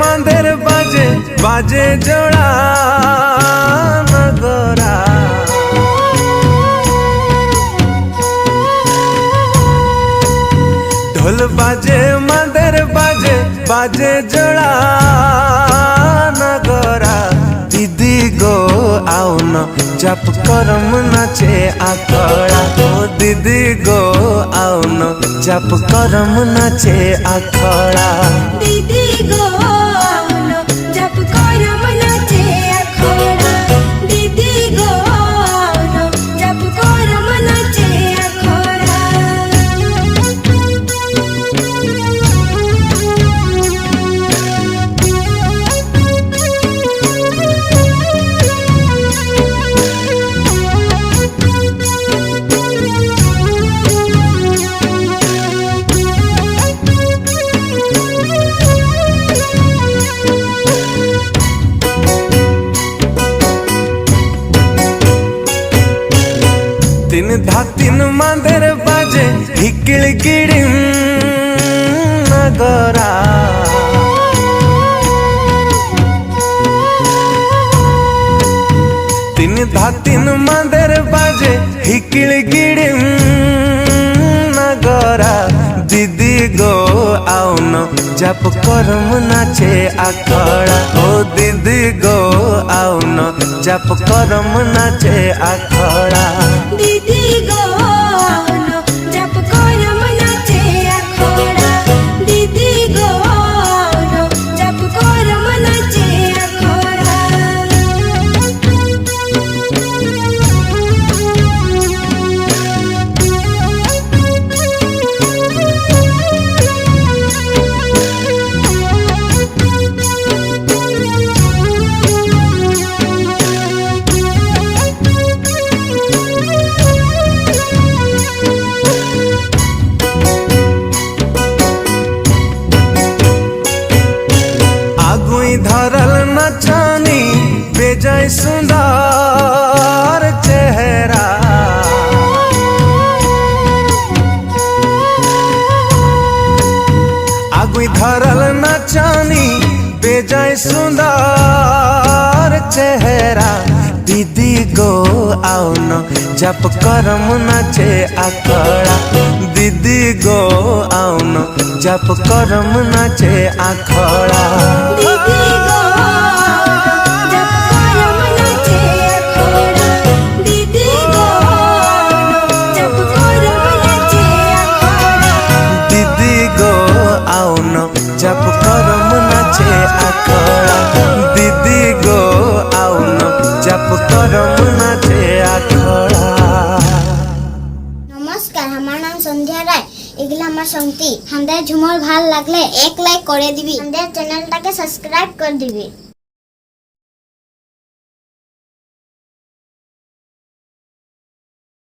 মাদের বাজে বাজে জোড়া নগরা। ঢোল বাজে মাদের বাজে বাজে জোড়া নগরা। দিদি গো আউন জপ করম নাচে আখড়া। ও দিদি গো আউন জপ করম নাচে আখড়া। দিদি গো আউন জপ করম নাচে আখড়া। দিদি গো আউন জপ করম নাচে আখড়া। তিন ধাতিন মাদের বাজে হিকিড় গিড়িম নগরা। তিন ধাতিন মাদের বাজে হিকিড় গিড়িম নগরা। দিদি গো আউন জপ করম নাচে আখড়া। ও দিদি গো আউন জপ করম নাচে আখড়া। দিদি গো আউন জপ করম নাচে আখড়া। দিদি গো আউন জপ করম নাচে আখড়া। धरल नचानी बेजय सुंदर चेहरा। आगुई धरल नचानी बेजय सुंदर चेहरा। दीदी गो आउन जप करम नाचे आखड़ा। दीदी गो आउन जप करम नाचे आखड़ा। दीदी गो आउन जप करम नाचे आखड़ा। दीदी गो आउन जप करम नाचे आखड़ा। दीदी गो आउन जप करम नाचे आखड़ा। दीदी गो आउन जप करम नाचे आखड़ा। নমস্কার, আমার নাম সন্ধ্যা রায়। এগুলো আমার সঙ্গী। আমাদের ঝুমর ভাল লাগলে এক লাইক করে দিবি। আমাদের চ্যানেলটাকে সাবস্ক্রাইব করে দিবি।